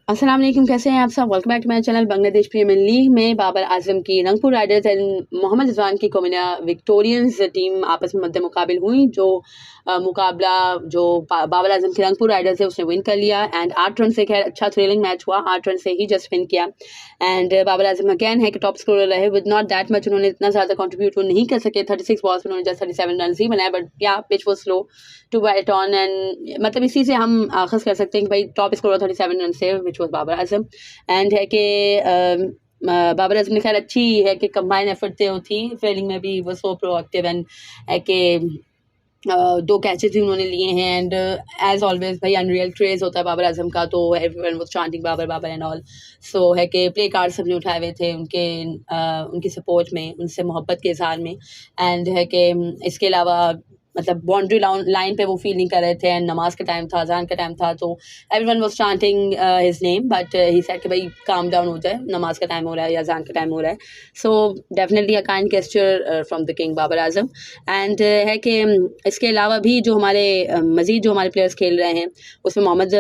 अस्सलाम वालेकुम, कैसे हैं आप सब। Welcome back to my channel. Bangladesh premier league में बाबर आजम की रंगपुर राइडर्स एंड मोहम्मद रिजवान की कोमिना विक्टोरियंस टीम आपस में मद्दे मुकाबिल हुई। जो मुकाबला जो बाबर आजम की रंगपुर राइडर्स है उसने विन कर लिया एंड 8 रन से, खैर अच्छा थ्रिलिंग मैच हुआ, 8 रन से ही जस्ट विन किया। एंड बाबर आजम अगैन है कि टॉप स्कोरर रहे विद नॉट दैट मच, उन्होंने इतना ज़्यादा कंट्रीब्यूट नहीं कर सके। 36 बॉल्स में उन्होंने जस्ट 37 रन ही बनाए, बट या पिच वो slow to bat on and मतलब इसी से हम आखिर कर सकते हैं कि भाई टॉप स्कोर 37 रन से which was Babar Azam. And है कि बाबर आजम ने खैर अच्छी है कि कंबाइन एफर्ट थी, फील्डिंग में भी वो सो प्रोएक्टिव एंड है कि 2 कैचेस भी उन्होंने लिए हैं। एंड एज ऑलवेज भाई अनरियल क्रेज होता है बाबर आजम का, तो everyone was chanting Babar Babar and all. So है कि प्ले कार्ड सबने उठाए हुए थे उनकी सपोर्ट में, उनसे मोहब्बत के इजहार में। एंड है कि इसके अलावा मतलब बाउंड्री लाइन पे वो फील्डिंग कर रहे थे एंड नमाज का टाइम था, अजान का टाइम था, तो everyone was chanting his name, but he said कि भाई काम डाउन हो जाए, नमाज का टाइम हो रहा है या अजान का टाइम हो रहा है। So definitely a kind gesture from the king Babar Azam. And है कि इसके अलावा भी जो हमारे मज़ीद जो हमारे प्लेयर्स खेल रहे हैं उसमें मोहम्मद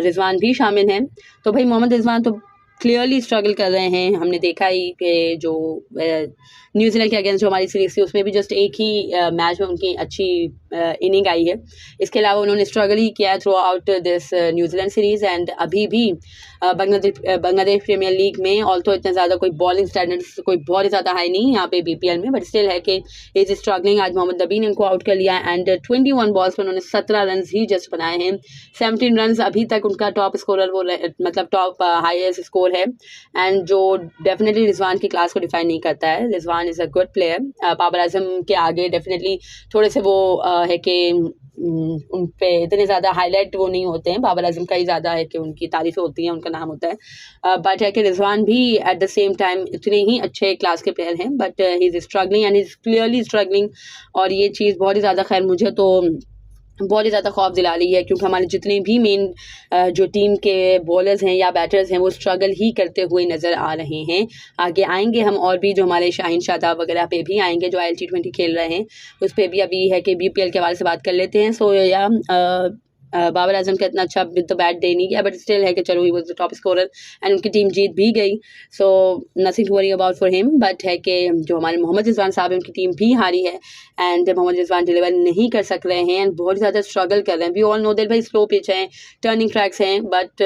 रिजवान भी शामिल हैं। तो भाई मोहम्मद रिजवान तो क्लियरली स्ट्रगल कर रहे हैं। हमने देखा ही कि जो न्यूजीलैंड के अगेंस्ट जो हमारी सीरीज थी उसमें भी जस्ट एक ही मैच में उनकी अच्छी इनिंग आई है। इसके अलावा उन्होंने स्ट्रगल ही किया है through out this New Zealand series. And अभी भी बांग्लादेश प्रीमियर लीग में ऑल्थो इतना ज़्यादा कोई बॉलिंग स्टैंडर्ड्स कोई बहुत ही ज़्यादा हाई नहीं है यहाँ पे बीपीएल में, बट स्टिल है कि इज स्ट्रगलिंग। आज मोहम्मद नबी ने उनको आउट कर लिया एंड 21 बॉल्स पर उन्होंने 17 रन ही जस्ट बनाए हैं। 17 रन अभी तक उनका टॉप स्कोरर वो मतलब टॉप हाईएस्ट स्कोर है, एंड जो डेफिनेटली रिजवान की क्लास को डिफाइन नहीं करता है। Rizwan is a good player. Babar Azam के आगे डेफिनेटली थोड़े से वो है कि उन पे इतने ज़्यादा हाईलाइट वो नहीं होते हैं। बाबर आजम का ही ज़्यादा है कि उनकी तारीफ़ें होती हैं, उनका नाम होता है। बट है कि रिजवान भी एट द सेम टाइम इतने ही अच्छे क्लास के प्लेयर हैं, but he is struggling and he is clearly struggling. और ये चीज़ बहुत ही ज़्यादा, खैर मुझे तो बहुत ही ज़्यादा खौफ दिला रही है, क्योंकि हमारे जितने भी मेन जो टीम के बॉलर्स हैं या बैटर्स हैं वो स्ट्रगल ही करते हुए नज़र आ रहे हैं। आगे आएंगे हम और भी, जो हमारे शाहीन शादाब वगैरह पे भी आएंगे जो IL T20 खेल रहे हैं, उस पर भी अभी है कि BPL के हवाले से बात कर लेते हैं। सो या बाबर आजम का इतना अच्छा विद द बैट डे नहीं गया, बट स्टिल है कि चलो he was the top scorer and उनकी टीम जीत भी गई। So nothing to worry about for him, but है कि जो हमारे मोहम्मद रिजवान साहब हैं उनकी टीम भी हारी है एंड मोहम्मद रिजवान डिलीवर नहीं कर सक रहे हैं एंड बहुत ज़्यादा स्ट्रगल कर रहे हैं। वी ऑल नो दैट भाई स्लो पिच हैं, टर्निंग ट्रैक्स हैं, बट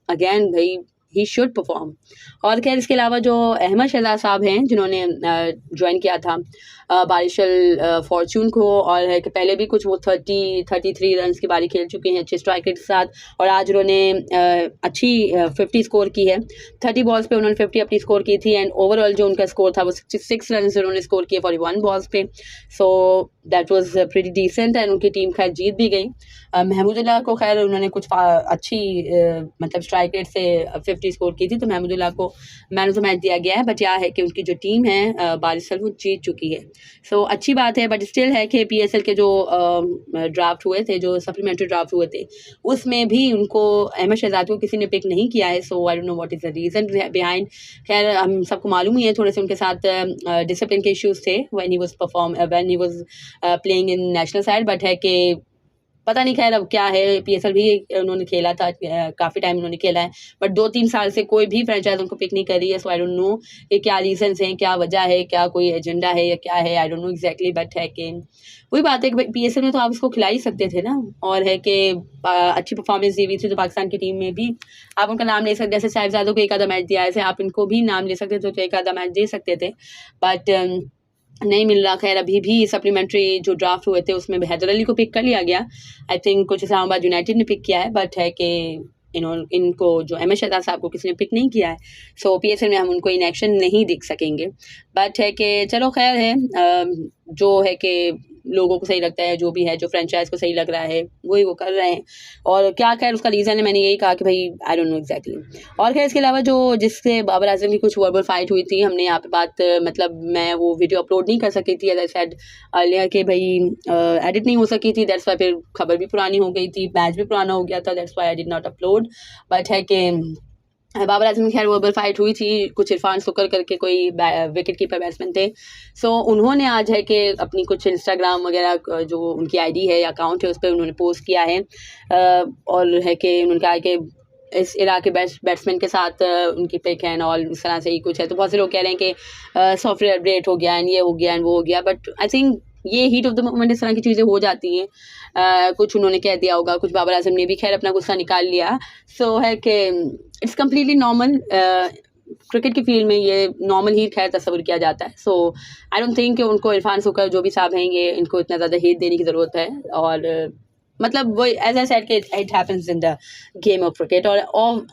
अगेन भाई ही शुड परफॉर्म। और खैर इसके अलावा जो अहमद शहजाद साहब हैं जिन्होंने ज्वाइन किया था बारिशल फॉर्चून को, और है कि पहले भी कुछ वो 33 रन की बारी खेल चुके हैं अच्छे स्ट्राइक रेट के साथ, और आज उन्होंने अच्छी 50 स्कोर की है। 30 बॉल्स पे उन्होंने 50 अपनी स्कोर की थी एंड ओवरऑल जो उनका स्कोर था वो 66 रन उन्होंने स्कोर किए 41 बॉल्स पे। So that was pretty decent and उनकी टीम खैर जीत भी गई। महमूदुल्लाह को खैर उन्होंने कुछ अच्छी मतलब स्ट्राइक रेट से 50 स्कोर की थी, तो महमूदुल्लाह को मैन ऑफ द मैच दिया गया है। बट यह है कि उनकी जो टीम है बारिशल वो जीत चुकी है। सो अच्छी बात है, बट स्टिल है कि PSL के जो ड्राफ्ट हुए थे, जो सप्लीमेंट्री ड्राफ्ट हुए थे, उसमें भी उनको अहमद शहजाद को किसी ने पिक नहीं किया है। So I don't know what is the reason behind. खैर हम सबको मालूम ही है, थोड़े से उनके साथ डिसिप्लिन के इश्यूज़ थे when he was playing in national side, but है कि पता नहीं खैर अब क्या है। PSL भी उन्होंने खेला था, काफ़ी टाइम उन्होंने खेला है, बट 2-3 साल से कोई भी फ्रेंचाइज उनको पिक नहीं कर रही है। सो आई डोंट नो कि क्या रीजंस हैं, क्या वजह है, क्या कोई एजेंडा है या क्या है, आई डोंट नो एग्जैक्टली। बट है कि वही बात है कि PSL में तो आप उसको खिला ही सकते थे ना, और है कि अच्छी परफॉर्मेंस दी हुई थी तो पाकिस्तान की टीम में भी आप उनका नाम ले सकते, जैसे साहिबजादों को एक आधा मैच दिया, ऐसे आप इनको भी नाम ले सकते थे, तो एक आधा मैच दे सकते थे, बट नहीं मिल रहा। खैर अभी भी सप्लीमेंट्री जो ड्राफ्ट हुए थे उसमें हैदर अली को पिक कर लिया गया, आई थिंक कुछ इस्लामाबाद यूनाइटेड ने पिक किया है, बट है कि इनको जो अहमद शहजाद साहब को किसी ने पिक नहीं किया है। सो PSL में हम उनको इन एक्शन नहीं देख सकेंगे, बट है कि चलो खैर है, जो है कि लोगों को सही लगता है, जो भी है, जो फ्रेंचाइज को सही लग रहा है वही वो कर रहे हैं। और क्या खैर उसका रीज़न है, मैंने यही कहा कि भाई आई डोंट नो एग्जैक्टली। और खैर इसके अलावा जो जिससे बाबर आजम की कुछ वर्बल फाइट हुई थी, हमने यहाँ पे बात मतलब मैं वो वीडियो अपलोड नहीं कर सकी थी, एज आई सेड अर्लियर कि भाई एडिट नहीं हो सकी थी, दैट्स वाई फिर खबर भी पुरानी हो गई थी, मैच भी पुराना हो गया था, that's why I did not upload. But है कि बाबर आजम की खैर वर्बल फाइट हुई थी, कुछ इरफान सुकर करके कोई विकेट कीपर बैट्समैन थे। सो उन्होंने आज है कि अपनी कुछ इंस्टाग्राम वगैरह जो उनकी ID है या अकाउंट है उस पर उन्होंने पोस्ट किया है, और है कि उन्होंने कहा कि इस इरा के बैट्समैन के साथ उनकी पिक है और इस तरह से ही कुछ है। तो बहुत से लोग कह रहे हैं कि सॉफ्टवेयर अपडेट हो गया एंड ये हो गया एंड वो हो गया, बट आई थिंक ये हीट ऑफ द मोमेंट इस तरह की चीज़ें हो जाती हैं। कुछ उन्होंने कह दिया होगा, कुछ बाबर आजम ने भी खैर अपना गुस्सा निकाल लिया। सो है कि इट्स कम्प्लीटली नॉर्मल, क्रिकेट की फील्ड में ये नॉर्मल ही खैर तस्वुर किया जाता है। सो आई डोंट थिंक कि उनको इरफान सुकर जो भी साहब हैं ये इनको इतना ज़्यादा हेट देने की ज़रूरत है। और मतलब वो एज आई सेड कि it happens in the game of cricket, और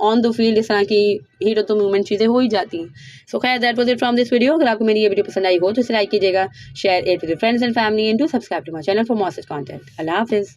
ऑन द फील्ड इस तरह की हीट ऑफ द मूवमेंट चीज़ें हो ही जाती हैं। सो खैर that was it from this video. अगर आपको मेरी ये वीडियो पसंद आई हो तो इसे लाइक कीजिएगा, share it with your friends and family and to subscribe to my channel for more such content. अल्लाह हाफिज़।